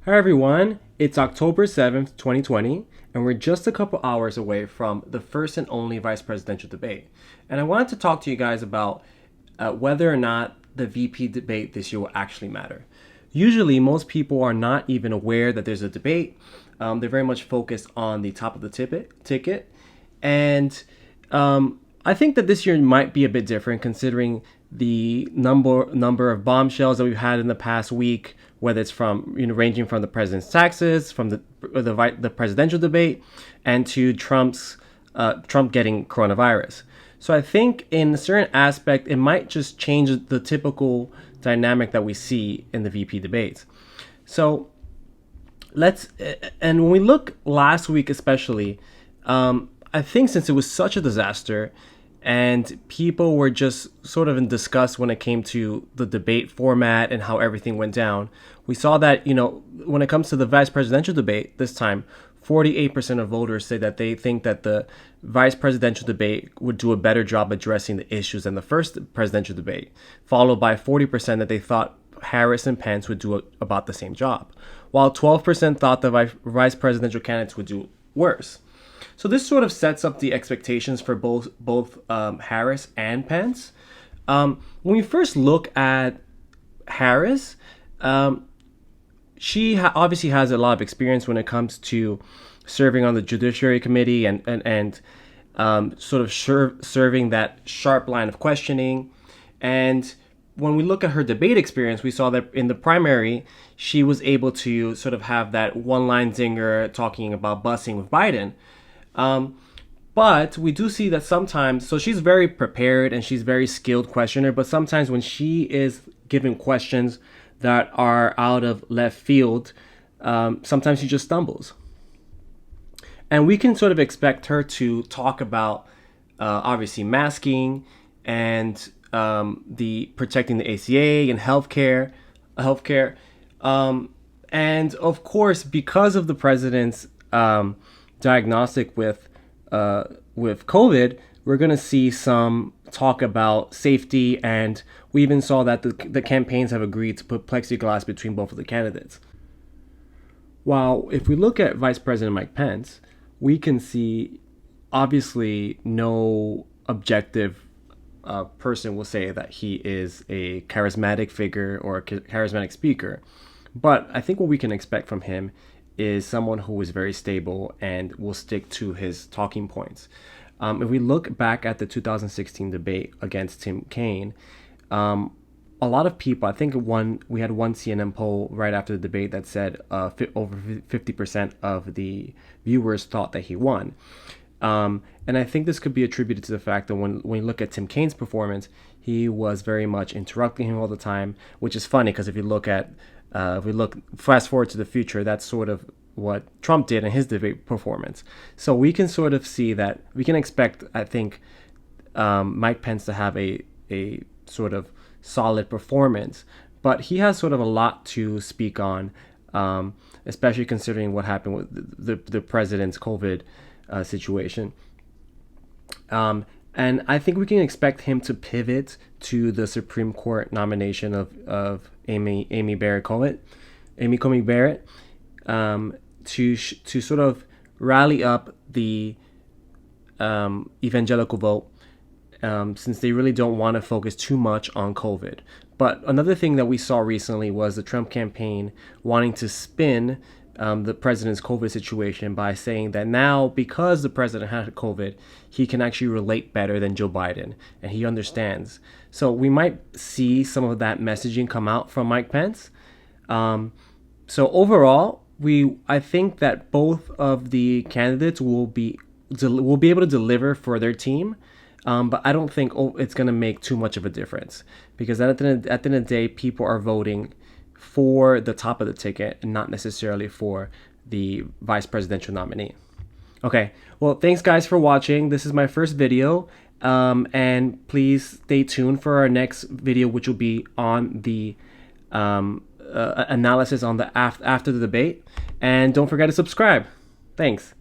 Hi everyone, it's October 7th, 2020, and we're just a couple hours away from the first and only vice presidential debate. And I wanted to talk to you guys about whether or not the VP debate this year will actually matter. Usually, most people are not even aware that there's a debate. They're very much focused on the top of the ticket. And I think that this year might be a bit different considering the number of bombshells that we've had in the past week, whether it's from ranging from the president's taxes, from the presidential debate, and to Trump getting coronavirus. So I think in a certain aspect, it might just change the typical dynamic that we see in the VP debates. So and when we look last week especially, I think since it was such a disaster and people were just sort of in disgust when it came to the debate format and how everything went down, we saw that, when it comes to the vice presidential debate this time, 48% of voters say that they think that the vice presidential debate would do a better job addressing the issues than the first presidential debate, followed by 40% that they thought Harris and Pence would do about the same job, while 12% thought the vice presidential candidates would do worse. So this sort of sets up the expectations for both Harris and Pence. When we first look at Harris, she obviously has a lot of experience when it comes to serving on the Judiciary Committee and sort of serving that sharp line of questioning. And when we look at her debate experience, we saw that in the primary, she was able to sort of have that one-line zinger talking about busing with Biden. But we do see that sometimes, so she's very prepared and she's very skilled questioner, but sometimes when she is given questions that are out of left field, sometimes she just stumbles. And we can sort of expect her to talk about obviously masking and the protecting the ACA and healthcare. And of course, because of the president's diagnostic with COVID, we're going to see some talk about safety, and we even saw that the campaigns have agreed to put plexiglass between both of the candidates. While if we look at Vice President Mike Pence, we can see obviously no objective person will say that he is a charismatic figure or a charismatic speaker. But I think what we can expect from him is someone who is very stable and will stick to his talking points. If we look back at the 2016 debate against Tim Kaine, a lot of people, I think we had one CNN poll right after the debate that said over 50% of the viewers thought that he won. And I think this could be attributed to the fact that when you look at Tim Kaine's performance, he was very much interrupting him all the time, which is funny because if we look fast forward to the future, that's sort of what Trump did in his debate performance. So we can sort of see that we can expect, I think, Mike Pence to have a sort of solid performance, but he has sort of a lot to speak on, especially considering what happened with the president's COVID situation. And I think we can expect him to pivot to the Supreme Court nomination of Amy Coney Barrett, to sort of rally up the evangelical vote, since they really don't want to focus too much on COVID. But another thing that we saw recently was the Trump campaign wanting to spin the president's COVID situation by saying that now, because the president had COVID, he can actually relate better than Joe Biden, and he understands. So we might see some of that messaging come out from Mike Pence. So overall, I think that both of the candidates will be able to deliver for their team. But I don't think it's going to make too much of a difference, because at the end of the day, people are voting for the top of the ticket and not necessarily for the vice presidential nominee. Okay, well, thanks guys for watching. This is my first video, and please stay tuned for our next video, which will be on the analysis on the after the debate. And don't forget to subscribe. Thanks.